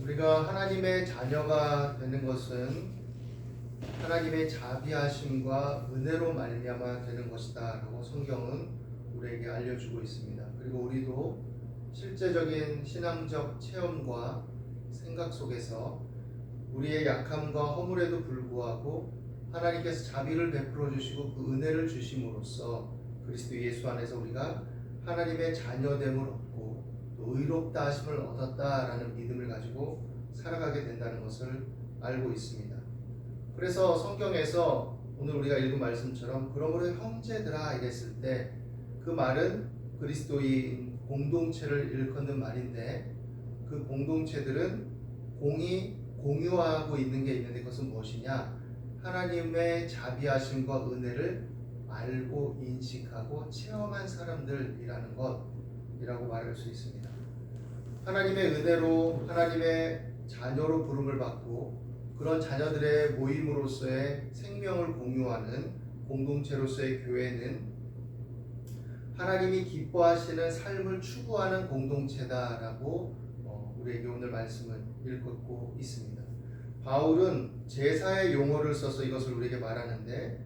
우리가 하나님의 자녀가 되는 것은 하나님의 자비하심과 은혜로 말미암아 되는 것이다 라고 성경은 우리에게 알려주고 있습니다. 그리고 우리도 실제적인 신앙적 체험과 생각 속에서 우리의 약함과 허물에도 불구하고 하나님께서 자비를 베풀어 주시고 그 은혜를 주심으로써 그리스도 예수 안에서 우리가 하나님의 자녀됨을 얻고 또 의롭다 하심을 얻었다라는 믿음을 가지고 살아가게 된다는 것을 알고 있습니다. 그래서 성경에서 오늘 우리가 읽은 말씀처럼 그러므로 형제들아 이랬을 때 그 말은 그리스도인 공동체를 일컫는 말인데 그 공동체들은 공유하고 있는 게 있는데 그것은 무엇이냐? 하나님의 자비하심과 은혜를 알고 인식하고 체험한 사람들이라는 것이라고 말할 수 있습니다. 하나님의 은혜로 하나님의 자녀로 부름을 받고 그런 자녀들의 모임으로서의 생명을 공유하는 공동체로서의 교회는 하나님이 기뻐하시는 삶을 추구하는 공동체다라고 우리에게 오늘 말씀을 읽고 있습니다. 바울은 제사의 용어를 써서 이것을 우리에게 말하는데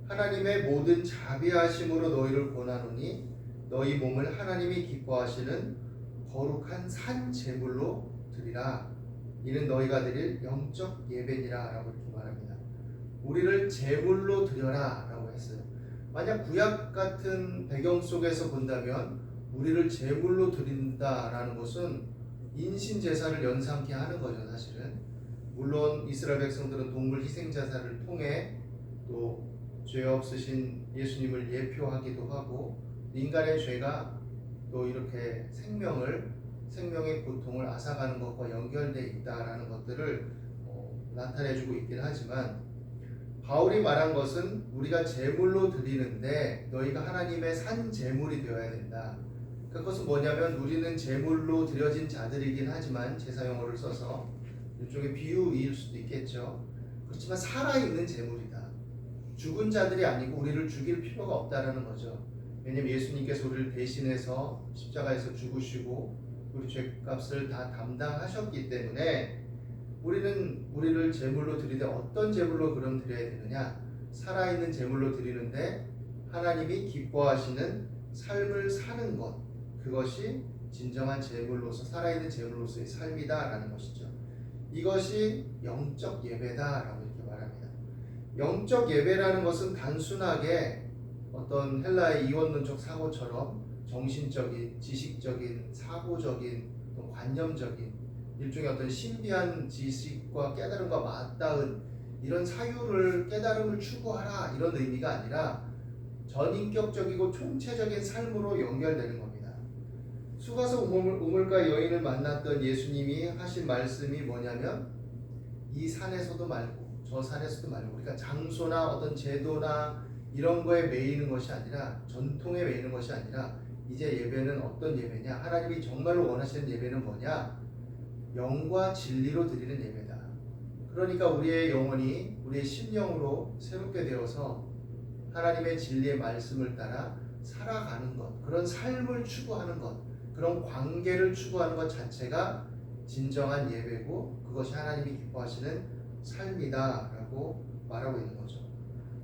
하나님의 모든 자비하심으로 너희를 권하노니 너희 몸을 하나님이 기뻐하시는 거룩한 산 제물로 드리라. 이는 너희가 드릴 영적 예배니라 라고 이렇게 말합니다. 우리를 제물로 드려라 라고 했어요. 만약 구약 같은 배경 속에서 본다면 우리를 제물로 드린다라는 것은 인신제사를 연상케 하는 거죠. 사실은 물론 이스라엘 백성들은 동물 희생제사를 통해 또 죄 없으신 예수님을 예표하기도 하고 인간의 죄가 또 이렇게 생명의 고통을 앗아가는 것과 연결되어 있다라는 것들을 나타내주고 있긴 하지만 바울이 말한 것은 우리가 제물로 드리는데 너희가 하나님의 산 제물이 되어야 된다. 그것은 뭐냐면 우리는 제물로 드려진 자들이긴 하지만 제사 용어를 써서 일종의 비유일 수도 있겠죠. 그렇지만 살아있는 제물이다. 죽은 자들이 아니고 우리를 죽일 필요가 없다라는 거죠. 왜냐하면 예수님께서 우리를 대신해서 십자가에서 죽으시고 우리 죄값을 다 담당하셨기 때문에 우리는 우리를 제물로 드리되 어떤 제물로 그럼 드려야 되느냐? 살아있는 제물로 드리는데 하나님이 기뻐하시는 삶을 사는 것, 그것이 진정한 제물로서 살아있는 제물로서의 삶이다라는 것이죠. 이것이 영적 예배다라고 이렇게 말합니다. 영적 예배라는 것은 단순하게 어떤 헬라의 이원론적 사고처럼 정신적인, 지식적인, 사고적인, 또 관념적인 일종의 어떤 신비한 지식과 깨달음과 맞닿은 이런 사유를 깨달음을 추구하라 이런 의미가 아니라 전인격적이고 총체적인 삶으로 연결되는 겁니다. 수가서 우물가 여인을 만났던 예수님이 하신 말씀이 뭐냐면 이 산에서도 말고 저 산에서도 말고 그러니까 장소나 어떤 제도나 이런 거에 매이는 것이 아니라 전통에 매이는 것이 아니라 이제 예배는 어떤 예배냐? 하나님이 정말로 원하시는 예배는 뭐냐? 영과 진리로 드리는 예배다. 그러니까 우리의 영혼이 우리의 심령으로 새롭게 되어서 하나님의 진리의 말씀을 따라 살아가는 것, 그런 삶을 추구하는 것, 그런 관계를 추구하는 것 자체가 진정한 예배고 그것이 하나님이 기뻐하시는 삶이다라고 말하고 있는 거죠.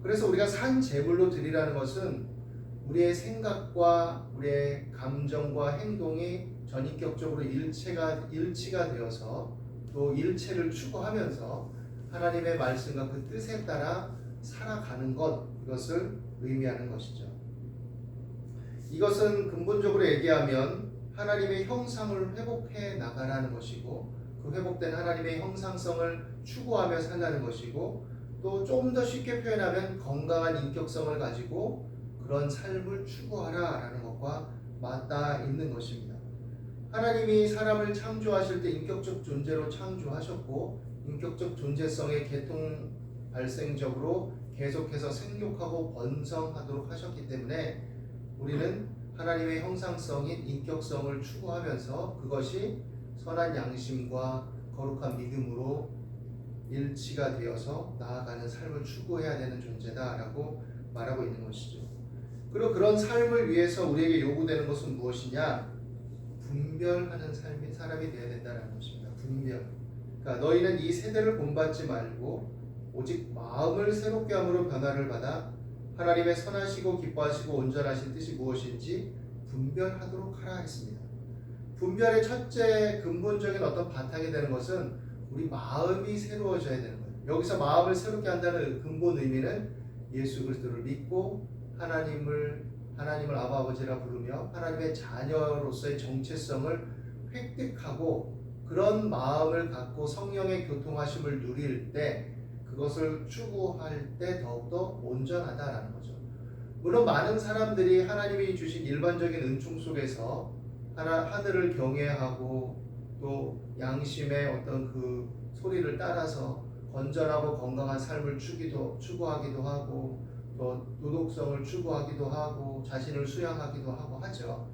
그래서 우리가 산 제물로 드리라는 것은 우리의 생각과 우리의 감정과 행동이 전인격적으로 일치가 되어서 또 일체를 추구하면서 하나님의 말씀과 그 뜻에 따라 살아가는 것, 이것을 의미하는 것이죠. 이것은 근본적으로 얘기하면 하나님의 형상을 회복해 나가라는 것이고 그 회복된 하나님의 형상성을 추구하며 살라는 것이고 또 좀 더 쉽게 표현하면 건강한 인격성을 가지고 그런 삶을 추구하라라는 것과 맞닿아 있는 것입니다. 하나님이 사람을 창조하실 때 인격적 존재로 창조하셨고 인격적 존재성의 계통 발생적으로 계속해서 생육하고 번성하도록 하셨기 때문에 우리는 하나님의 형상성인 인격성을 추구하면서 그것이 선한 양심과 거룩한 믿음으로 일치가 되어서 나아가는 삶을 추구해야 되는 존재다라고 말하고 있는 것이죠. 그리고 그런 삶을 위해서 우리에게 요구되는 것은 무엇이냐? 분별하는 사람이 되어야 된다는 것입니다. 분별. 그러니까 너희는 이 세대를 본받지 말고 오직 마음을 새롭게 함으로 변화를 받아 하나님의 선하시고 기뻐하시고 온전하신 뜻이 무엇인지 분별하도록 하라 했습니다. 분별의 첫째 근본적인 어떤 바탕이 되는 것은 우리 마음이 새로워져야 되는 거예요. 여기서 마음을 새롭게 한다는 근본 의미는 예수 그리스도를 믿고 하나님을 아바 아버지라 부르며 하나님의 자녀로서의 정체성을 획득하고 그런 마음을 갖고 성령의 교통하심을 누릴 때 그것을 추구할 때 더욱더 온전하다라는 거죠. 물론 많은 사람들이 하나님이 주신 일반적인 은총 속에서 하늘을 경외하고 또 양심의 어떤 그 소리를 따라서 건전하고 건강한 삶을 추구하기도 하고 또 도덕성을 추구하기도 하고 자신을 수양하기도 하고 하죠.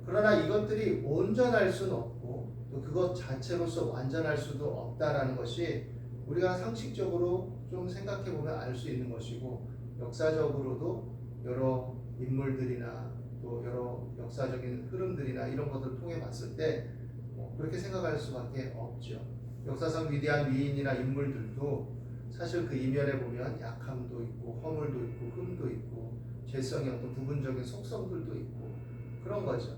그러나 이것들이 온전할 수는 없고 또 그것 자체로서 완전할 수도 없다라는 것이 우리가 상식적으로 좀 생각해 보면 알 수 있는 것이고 역사적으로도 여러 인물들이나 또 여러 역사적인 흐름들이나 이런 것들을 통해 봤을 때 그렇게 생각할 수밖에 없죠. 역사상 위대한 위인이나 인물들도 사실 그 이면에 보면 약함도 있고 허물도 있고 흠도 있고 죄성의 어떤 부분적인 속성들도 있고 그런 거죠.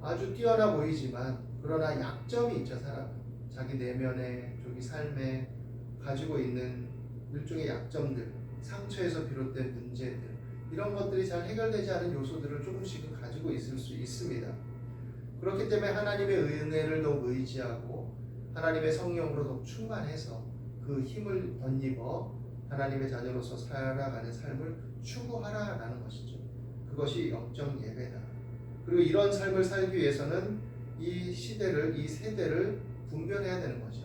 아주 뛰어나 보이지만 그러나 약점이 있죠. 사람 자기 내면에 자기 삶에 가지고 있는 일종의 약점들, 상처에서 비롯된 문제들 이런 것들이 잘 해결되지 않은 요소들을 조금씩은 가지고 있을 수 있습니다. 그렇기 때문에 하나님의 은혜를 더욱 의지하고 하나님의 성령으로 더욱 충만해서 그 힘을 덧입어 하나님의 자녀로서 살아가는 삶을 추구하라라는 것이죠. 그것이 영적 예배다. 그리고 이런 삶을 살기 위해서는 이 시대를, 이 세대를 분별해야 되는 거죠.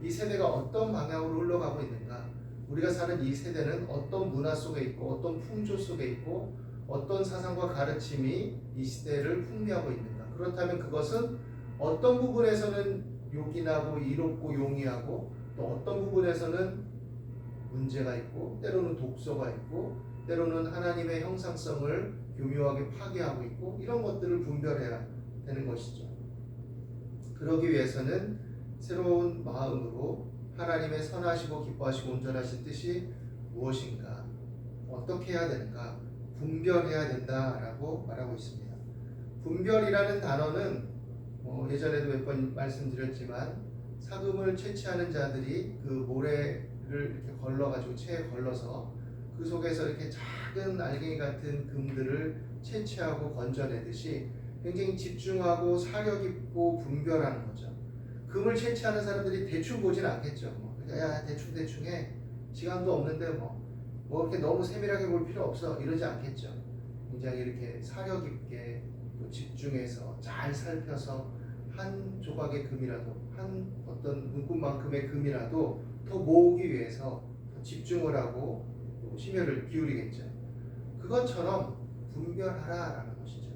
이 세대가 어떤 방향으로 흘러가고 있는가? 우리가 사는 이 세대는 어떤 문화 속에 있고 어떤 풍조 속에 있고 어떤 사상과 가르침이 이 시대를 풍미하고 있는가? 그렇다면 그것은 어떤 부분에서는 요긴하고 이롭고 용이하고 또 어떤 부분에서는 문제가 있고 때로는 독소가 있고 때로는 하나님의 형상성을 교묘하게 파괴하고 있고 이런 것들을 분별해야 되는 것이죠. 그러기 위해서는 새로운 마음으로 하나님의 선하시고 기뻐하시고 온전하신 뜻이 무엇인가 어떻게 해야 되는가 분별해야 된다라고 말하고 있습니다. 분별이라는 단어는 예전에도 몇 번 말씀드렸지만 사금을 채취하는 자들이 그 모래를 이렇게 걸러가지고 채에 걸러서 그 속에서 이렇게 작은 알갱이 같은 금들을 채취하고 건져내듯이 굉장히 집중하고 사력 있고 분별하는 거죠. 금을 채취하는 사람들이 대충 보진 않겠죠. 야 대충 해. 시간도 없는데 뭐 이렇게 너무 세밀하게 볼 필요 없어 이러지 않겠죠. 굉장히 이렇게 사력 있게 또 집중해서 잘 살펴서 한 조각의 금이라도 한 어떤 문구만큼의 금이라도 더 모으기 위해서 더 집중을 하고 또 심혈을 기울이겠죠. 그것처럼 분별하라라는 것이죠.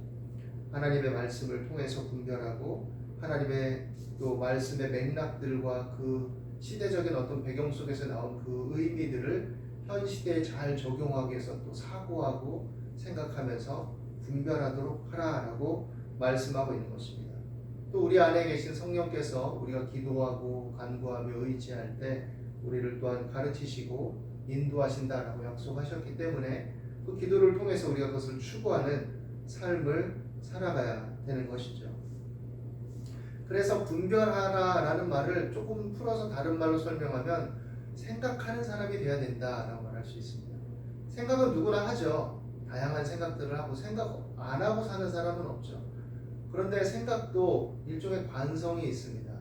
하나님의 말씀을 통해서 분별하고 하나님의 또 말씀의 맥락들과 그 시대적인 어떤 배경 속에서 나온 그 의미들을 현 시대에 잘 적용하기 위해서 또 사고하고 생각하면서 분별하도록 하라라고 말씀하고 있는 것입니다. 또 우리 안에 계신 성령께서 우리가 기도하고 간구하며 의지할 때 우리를 또한 가르치시고 인도하신다라고 약속하셨기 때문에 그 기도를 통해서 우리가 그것을 추구하는 삶을 살아가야 되는 것이죠. 그래서 분별하라라는 말을 조금 풀어서 다른 말로 설명하면 생각하는 사람이 되어야 된다라고 말할 수 있습니다. 생각은 누구나 하죠. 다양한 생각들을 하고 생각 안 하고 사는 사람은 없죠. 그런데 생각도 일종의 관성이 있습니다.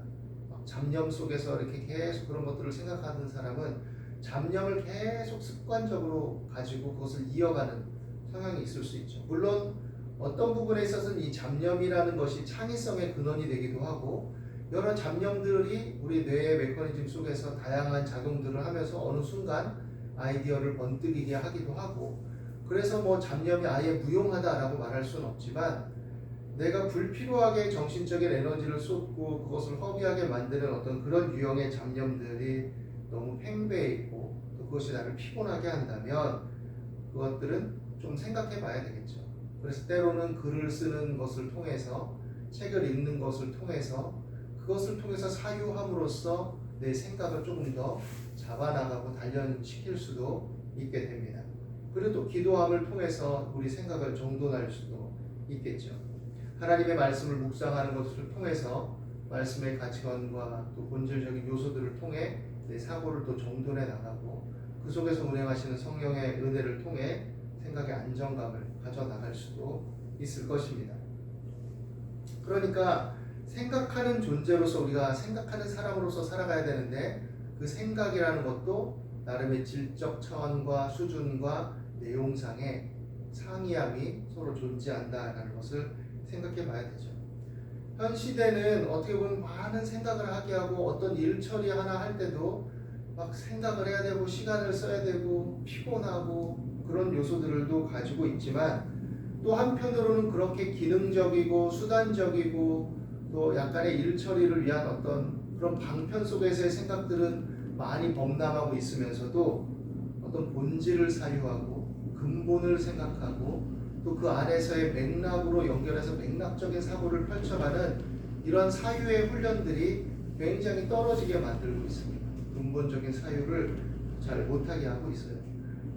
잡념 속에서 이렇게 계속 그런 것들을 생각하는 사람은 잡념을 계속 습관적으로 가지고 그것을 이어가는 성향이 있을 수 있죠. 물론 어떤 부분에 있어서는 이 잡념이라는 것이 창의성의 근원이 되기도 하고 여러 잡념들이 우리 뇌의 메커니즘 속에서 다양한 작용들을 하면서 어느 순간 아이디어를 번뜩이게 하기도 하고 그래서 뭐 잡념이 아예 무용하다라고 말할 수는 없지만 내가 불필요하게 정신적인 에너지를 쏟고 그것을 허비하게 만드는 어떤 그런 유형의 잡념들이 너무 팽배해 있고 또 그것이 나를 피곤하게 한다면 그것들은 좀 생각해 봐야 되겠죠. 그래서 때로는 글을 쓰는 것을 통해서 책을 읽는 것을 통해서 그것을 통해서 사유함으로써 내 생각을 조금 더 잡아나가고 단련시킬 수도 있게 됩니다. 그리고 또 기도함을 통해서 우리 생각을 정돈할 수도 있겠죠. 하나님의 말씀을 묵상하는 것을 통해서 말씀의 가치관과 또 본질적인 요소들을 통해 내 사고를 또 정돈해 나가고 그 속에서 운행하시는 성령의 은혜를 통해 생각의 안정감을 가져나갈 수도 있을 것입니다. 그러니까 생각하는 존재로서 우리가 생각하는 사람으로서 살아가야 되는데 그 생각이라는 것도 나름의 질적 차원과 수준과 내용상의 상이함이 서로 존재한다라는 것을 생각해 봐야 되죠. 현 시대는 어떻게 보면 많은 생각을 하게 하고 어떤 일 처리 하나 할 때도 막 생각을 해야 되고 시간을 써야 되고 피곤하고 그런 요소들도 가지고 있지만 또 한편으로는 그렇게 기능적이고 수단적이고 또 약간의 일 처리를 위한 어떤 그런 방편 속에서의 생각들은 많이 범람하고 있으면서도 어떤 본질을 사유하고 근본을 생각하고 또 그 안에서의 맥락으로 연결해서 맥락적인 사고를 펼쳐가는 이런 사유의 훈련들이 굉장히 떨어지게 만들고 있습니다. 근본적인 사유를 잘 못하게 하고 있어요.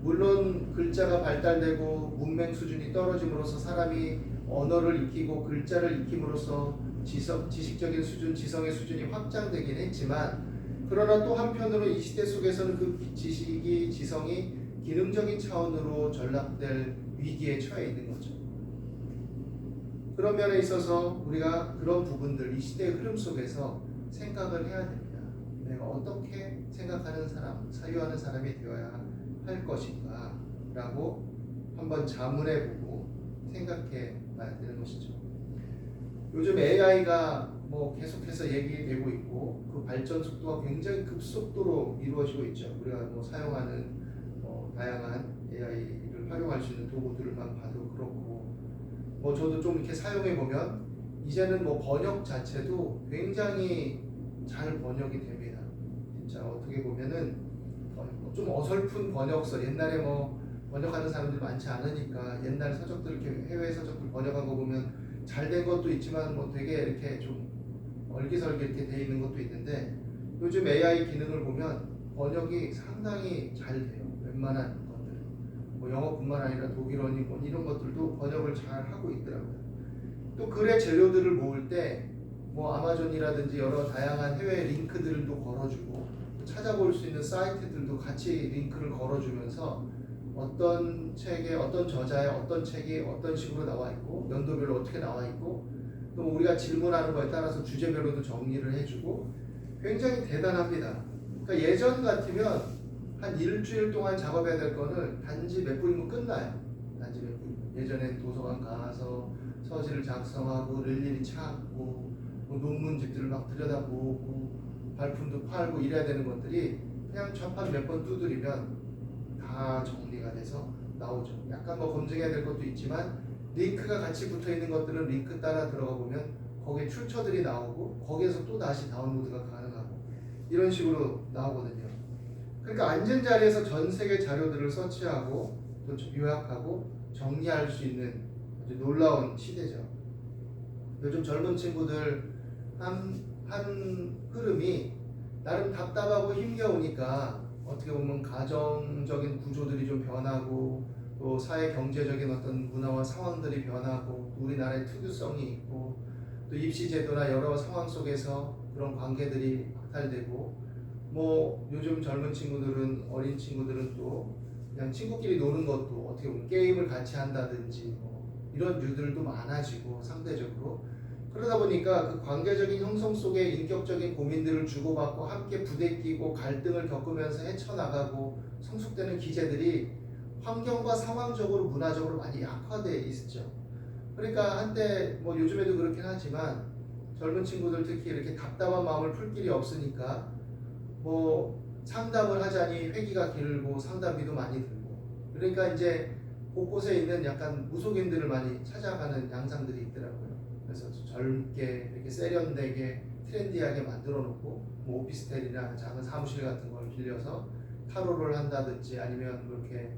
물론 글자가 발달되고 문맹 수준이 떨어짐으로써 사람이 언어를 익히고 글자를 익힘으로써 지식적인 수준, 지성의 수준이 확장되긴 했지만 그러나 또 한편으로 이 시대 속에서는 그 지식이, 지성이 기능적인 차원으로 전락될 위기에 처해 있는 거죠. 그런 면에 있어서 우리가 그런 부분들, 이 시대의 흐름 속에서 생각을 해야 됩니다. 내가 어떻게 생각하는 사람, 사유하는 사람이 되어야 할 것인가 라고 한번 자문해보고 생각해 봐야 되는 것이죠. 요즘 AI가 계속해서 얘기되고 있고 그 발전 속도가 굉장히 급속도로 이루어지고 있죠. 우리가 사용하는 다양한 AI를 활용할 수 있는 도구들만 봐도 그렇고 저도 좀 이렇게 사용해 보면 이제는 번역 자체도 굉장히 잘 번역이 됩니다. 진짜 어떻게 보면은 좀 어설픈 번역서, 옛날에 번역하는 사람들이 많지 않으니까 옛날 서적들, 이렇게 해외 서적들 번역한 거 보면 잘 된 것도 있지만 되게 이렇게 좀 얼기설기 이렇게 돼 있는 것도 있는데 요즘 AI 기능을 보면 번역이 상당히 잘 돼요. 웬만한 것들, 영어뿐만 아니라 독일어니 이런 것들도 번역을 잘 하고 있더라고요. 또 글의 재료들을 모을 때 아마존이라든지 여러 다양한 해외 링크들도 걸어주고 찾아볼 수 있는 사이트들도 같이 링크를 걸어주면서 어떤 책에 어떤 저자의 어떤 책이 어떤 식으로 나와 있고 연도별로 어떻게 나와 있고 또 우리가 질문하는 거에 따라서 주제별로도 정리를 해주고 굉장히 대단합니다. 그러니까 예전 같으면 한 일주일 동안 작업해야 될 거는 단지 몇 분이면 끝나요. 단지 몇 분. 예전엔 도서관 가서 서지를 작성하고 일일이 찾고 논문집들을 막 들여다보고 발품도 팔고 이래야 되는 것들이 그냥 전판 몇 번 두드리면 다 정리가 돼서 나오죠. 약간 검증해야 될 것도 있지만 링크가 같이 붙어 있는 것들은 링크 따라 들어가 보면 거기에 출처들이 나오고 거기에서 또 다시 다운로드가 가능하고 이런 식으로 나오거든요. 그러니까 앉은 자리에서 전 세계 자료들을 서치하고 또 요약하고 정리할 수 있는 아주 놀라운 시대죠. 요즘 젊은 친구들 한 흐름이 나름 답답하고 힘겨우니까 어떻게 보면 가정적인 구조들이 좀 변하고 또 사회 경제적인 어떤 문화와 상황들이 변하고 또 우리나라의 특유성이 있고 또 입시 제도나 여러 상황 속에서 그런 관계들이 박탈되고 요즘 젊은 친구들은 어린 친구들은 또 그냥 친구끼리 노는 것도 어떻게 보면 게임을 같이 한다든지 이런 류들도 많아지고 상대적으로 그러다 보니까 그 관계적인 형성 속에 인격적인 고민들을 주고받고 함께 부대끼고 갈등을 겪으면서 헤쳐나가고 성숙되는 기제들이 환경과 상황적으로 문화적으로 많이 약화되어 있죠. 그러니까 한때 요즘에도 그렇긴 하지만 젊은 친구들 특히 이렇게 답답한 마음을 풀 길이 없으니까 상담을 하자니 회기가 길고 상담비도 많이 들고 그러니까 이제 곳곳에 있는 약간 무속인들을 많이 찾아가는 양상들이 있더라고요. 그래서 젊게 이렇게 세련되게 트렌디하게 만들어 놓고 오피스텔이나 작은 사무실 같은 걸 빌려서 타로를 한다든지 아니면 그렇게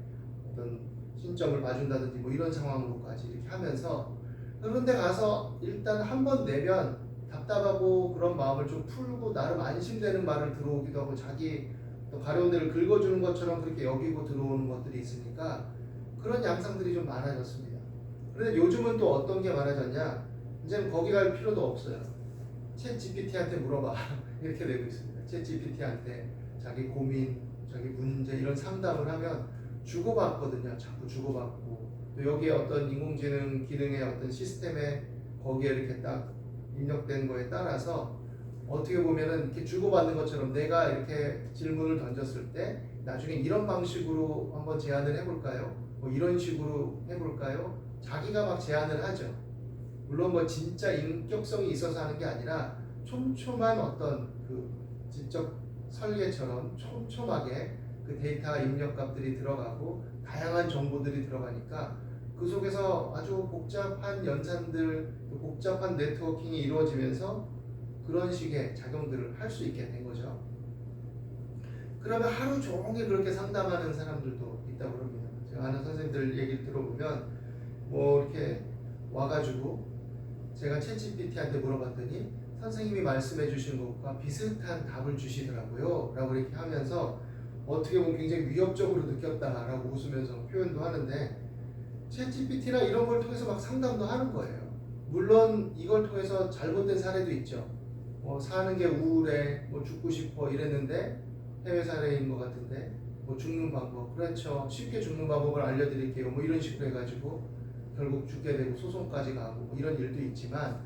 어떤 신점을 봐준다든지 이런 상황으로까지 이렇게 하면서 그런데 가서 일단 한 번 내면 답답하고 그런 마음을 좀 풀고 나름 안심되는 말을 들어오기도 하고 자기 또 가려운 데를 긁어주는 것처럼 그렇게 여기고 들어오는 것들이 있으니까 그런 양상들이 좀 많아졌습니다. 그런데 요즘은 또 어떤 게 많아졌냐? 이제는 거기 갈 필요도 없어요. 챗 GPT한테 물어봐. 이렇게 되고 있습니다. 챗 GPT한테 자기 고민, 자기 문제 이런 상담을 하면 주고받거든요. 자꾸 주고받고 또 여기에 어떤 인공지능 기능의 어떤 시스템에 거기에 이렇게 딱 입력된 거에 따라서 어떻게 보면은 이렇게 주고받는 것처럼 내가 이렇게 질문을 던졌을 때 나중에 이런 방식으로 한번 제안을 해볼까요? 뭐 이런 식으로 해볼까요? 자기가 막 제안을 하죠. 물론 뭐 진짜 인격성이 있어서 하는 게 아니라 촘촘한 어떤 그 지적 설계처럼 촘촘하게 그 데이터 입력값들이 들어가고 다양한 정보들이 들어가니까 그 속에서 아주 복잡한 연산들, 복잡한 네트워킹이 이루어지면서 그런 식의 작용들을 할 수 있게 된 거죠. 그러면 하루 종일 그렇게 상담하는 사람들도 있다고 합니다. 제가 아는 선생님들 얘기를 들어보면 뭐 이렇게 와가지고 제가 챗GPT한테 물어봤더니 선생님이 말씀해 주신 것과 비슷한 답을 주시더라고요 라고 이렇게 하면서 어떻게 보면 굉장히 위협적으로 느꼈다라고 웃으면서 표현도 하는데 챗GPT나 이런 걸 통해서 막 상담도 하는 거예요. 물론 이걸 통해서 잘못된 사례도 있죠. 사는 게 우울해, 죽고 싶어 이랬는데 해외 사례인 것 같은데 죽는 방법, 그렇죠. 쉽게 죽는 방법을 알려드릴게요. 이런 식으로 해가지고 결국 죽게 되고 소송까지 가고 이런 일도 있지만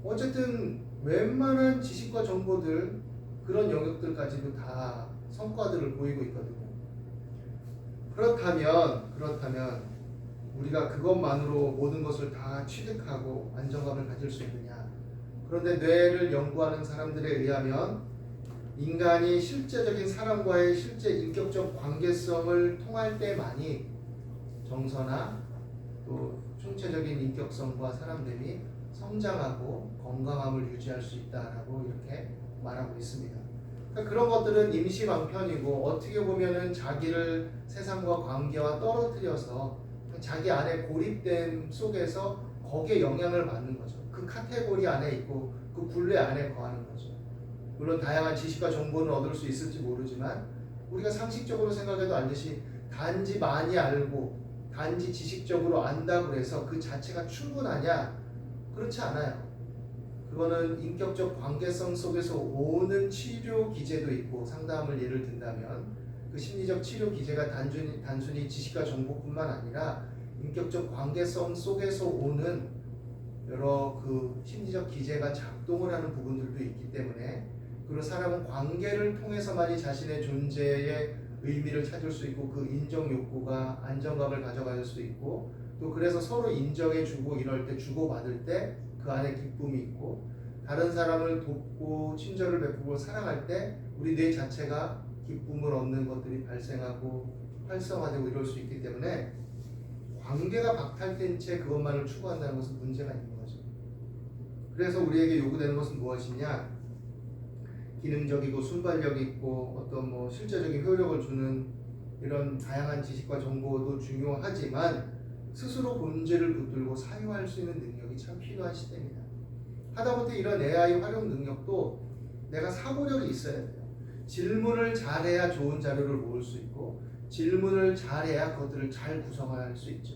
어쨌든 웬만한 지식과 정보들 그런 영역들까지도 다 성과들을 보이고 있거든요. 그렇다면 우리가 그것만으로 모든 것을 다 취득하고 안정감을 가질 수 있느냐? 그런데 뇌를 연구하는 사람들에 의하면 인간이 실제적인 사람과의 실제 인격적 관계성을 통할 때만이 정서나 또 총체적인 인격성과 사람들이 성장하고 건강함을 유지할 수 있다라고 이렇게 말하고 있습니다. 그러니까 그런 것들은 임시방편이고 어떻게 보면은 자기를 세상과 관계와 떨어뜨려서 자기 안에 고립됨 속에서 거기에 영향을 받는 거죠. 그 카테고리 안에 있고 그 굴레 안에 거하는 거죠. 물론 다양한 지식과 정보는 얻을 수 있을지 모르지만 우리가 상식적으로 생각해도 알듯이 단지 많이 알고 단지 지식적으로 안다고 해서 그 자체가 충분하냐? 그렇지 않아요. 그거는 인격적 관계성 속에서 오는 치료 기제도 있고 상담을 예를 든다면 그 심리적 치료 기제가 단순히 지식과 정보뿐만 아니라 인격적 관계성 속에서 오는 여러 그 심리적 기제가 작동을 하는 부분들도 있기 때문에 그리고 사람은 관계를 통해서만이 자신의 존재의 의미를 찾을 수 있고 그 인정 욕구가 안정감을 가져갈 수 있고 또 그래서 서로 인정해주고 이럴 때 주고받을 때 그 안에 기쁨이 있고 다른 사람을 돕고 친절을 베푸고 사랑할 때 우리 뇌 자체가 기쁨을 얻는 것들이 발생하고 활성화되고 이럴 수 있기 때문에 관계가 박탈된 채 그것만을 추구한다는 것은 문제가 있는 거죠. 그래서 우리에게 요구되는 것은 무엇이냐? 기능적이고 순발력 있고 어떤 실제적인 효력을 주는 이런 다양한 지식과 정보도 중요하지만 스스로 본질을 붙들고 사유할 수 있는 능력이 참 필요한 시대입니다. 하다못해 이런 AI 활용 능력도 내가 사고력이 있어야 돼요. 질문을 잘해야 좋은 자료를 모을 수 있고 질문을 잘해야 그것들을 잘 구성할 수 있죠.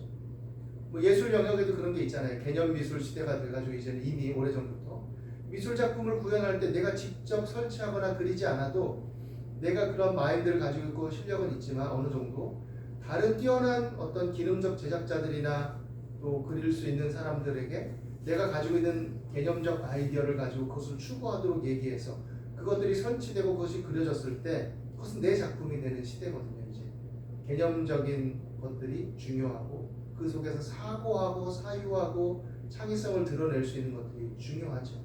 예술 영역에도 그런 게 있잖아요. 개념 미술 시대가 돼가지고 이제는 이미 오래전부터 미술 작품을 구현할 때 내가 직접 설치하거나 그리지 않아도 내가 그런 마인드를 가지고 있고 실력은 있지만 어느 정도 다른 뛰어난 어떤 기능적 제작자들이나 또 그릴 수 있는 사람들에게 내가 가지고 있는 개념적 아이디어를 가지고 그것을 추구하도록 얘기해서 그것들이 설치되고 그것이 그려졌을 때 그것은 내 작품이 되는 시대거든요. 이제 개념적인 것들이 중요하고 그 속에서 사고하고 사유하고 창의성을 드러낼 수 있는 것들이 중요하죠.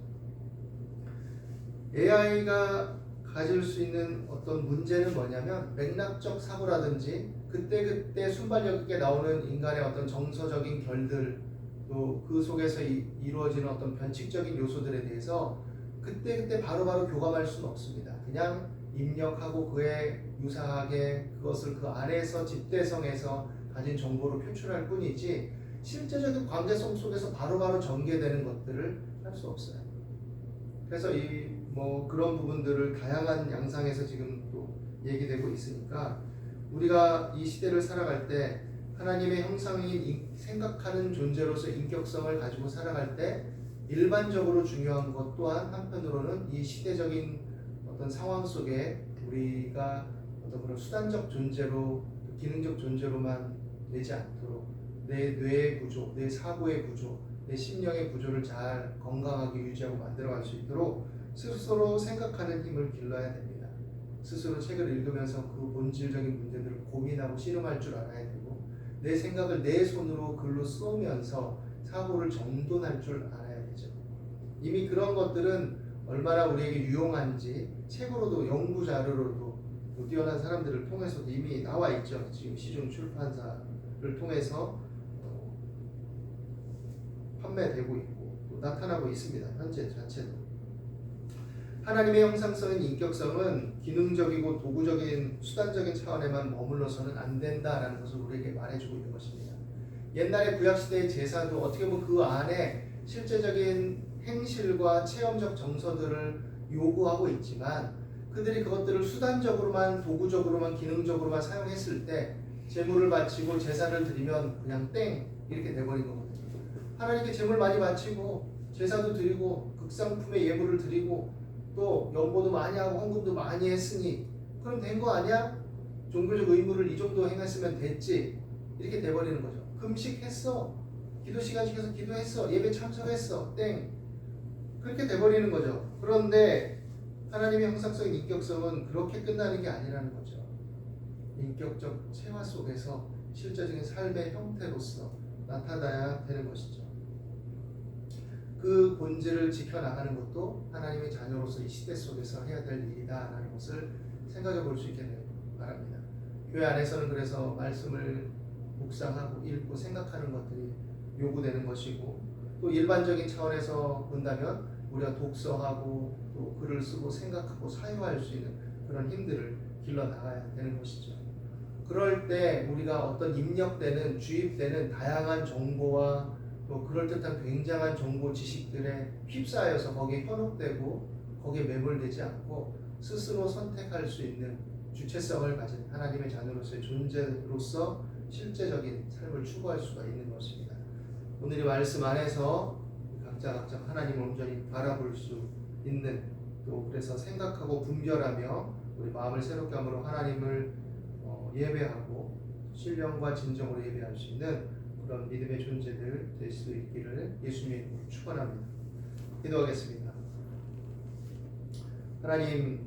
AI가 가질 수 있는 어떤 문제는 뭐냐면 맥락적 사고라든지 그때그때 순발력 있게 나오는 인간의 어떤 정서적인 결들 또 그 속에서 이루어지는 어떤 변칙적인 요소들에 대해서 그때그때 바로바로 교감할 수는 없습니다. 그냥 입력하고 그에 유사하게 그것을 그 안에서 집대성에서 가진 정보로 표출할 뿐이지 실제적인 관계성 속에서 바로바로 전개되는 것들을 할 수 없어요. 그래서 이 뭐 그런 부분들을 다양한 양상에서 지금 또 얘기되고 있으니까 우리가 이 시대를 살아갈 때 하나님의 형상인 생각하는 존재로서 인격성을 가지고 살아갈 때 일반적으로 중요한 것 또한 한편으로는 이 시대적인 어떤 상황 속에 우리가 어떤 그런 수단적 존재로 기능적 존재로만 되지 않도록 내 뇌의 구조, 내 사고의 구조, 내 심령의 구조를 잘 건강하게 유지하고 만들어갈 수 있도록 스스로 생각하는 힘을 길러야 됩니다. 스스로 책을 읽으면서 그 본질적인 문제들을 고민하고 씨름할 줄 알아야 되고 내 생각을 내 손으로 글로 쏘면서 사고를 정돈할 줄 알아야 되죠. 이미 그런 것들은 얼마나 우리에게 유용한지 책으로도 연구 자료로도 뛰어난 사람들을 통해서도 이미 나와 있죠. 지금 시중 출판사를 통해서 판매되고 있고 또 나타나고 있습니다. 현재 자체도. 하나님의 형상성인 인격성은 기능적이고 도구적인 수단적인 차원에만 머물러서는 안 된다라는 것을 우리에게 말해주고 있는 것입니다. 옛날의 구약시대의 제사도 어떻게 보면 그 안에 실제적인 행실과 체험적 정서들을 요구하고 있지만 그들이 그것들을 수단적으로만 도구적으로만 기능적으로만 사용했을 때 제물을 바치고 제사를 드리면 그냥 땡 이렇게 돼버린 거거든요. 하나님께 제물 많이 바치고 제사도 드리고 극상품의 예물을 드리고 또 연보도 많이 하고 헌금도 많이 했으니 그럼 된 거 아니야? 종교적 의무를 이 정도 행했으면 됐지 이렇게 돼버리는 거죠. 금식했어, 기도 시간 지켜서 기도했어, 예배 참석했어, 땡 그렇게 돼버리는 거죠. 그런데 하나님의 형상적인 인격성은 그렇게 끝나는 게 아니라는 거죠. 인격적 체화 속에서 실제적인 삶의 형태로서 나타나야 되는 것이죠. 그 본질을 지켜나가는 것도 하나님의 자녀로서 이 시대 속에서 해야 될 일이다라는 것을 생각해 볼 수 있게 바랍니다. 교회 안에서는 그래서 말씀을 묵상하고 읽고 생각하는 것들이 요구되는 것이고 또 일반적인 차원에서 본다면 우리가 독서하고 또 글을 쓰고 생각하고 사유할 수 있는 그런 힘들을 길러나가야 되는 것이죠. 그럴 때 우리가 어떤 입력되는 주입되는 다양한 정보와 또 그럴듯한 굉장한 정보 지식들에 휩싸여서 거기에 현혹되고 거기에 매몰되지 않고 스스로 선택할 수 있는 주체성을 가진 하나님의 자녀로서의 존재로서 실제적인 삶을 추구할 수가 있는 것입니다. 오늘 이 말씀 안에서 각자 하나님을 온전히 바라볼 수 있는 또 그래서 생각하고 분별하며 우리 마음을 새롭게 함으로 하나님을 예배하고 신령과 진정으로 예배할 수 있는 그런 믿음의 존재들 될 수 있기를 예수님의 이름으로 축원합니다. 기도하겠습니다. 하나님,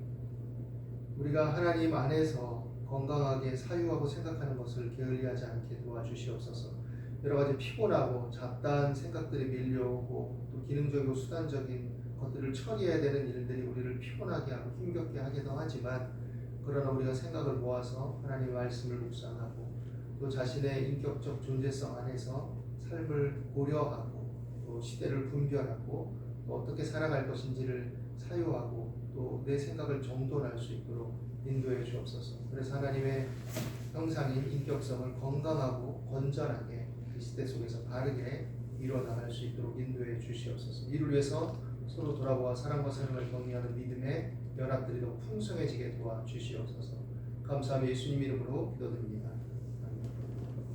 우리가 하나님 안에서 건강하게 사유하고 생각하는 것을 게을리하지 않게 도와주시옵소서. 여러 가지 피곤하고 잡다한 생각들이 밀려오고 또 기능적이고 수단적인 것들을 처리해야 되는 일들이 우리를 피곤하게 하고 힘겹게 하기도 하지만 그러나 우리가 생각을 모아서 하나님의 말씀을 묵상하고 또 자신의 인격적 존재성 안에서 삶을 고려하고 또 시대를 분별하고 또 어떻게 살아갈 것인지를 사유하고 또 내 생각을 정돈할 수 있도록 인도해 주옵소서. 그래서 하나님의 형상인 인격성을 건강하고 건전하게 이 시대 속에서 바르게 이뤄나갈 수 있도록 인도해 주시옵소서. 이를 위해서 서로 돌아보아 사랑과 사랑을 격리하는 믿음의 연합들이 더 풍성해지게 도와주시옵소서. 감사하며 예수님 이름으로 기도드립니다.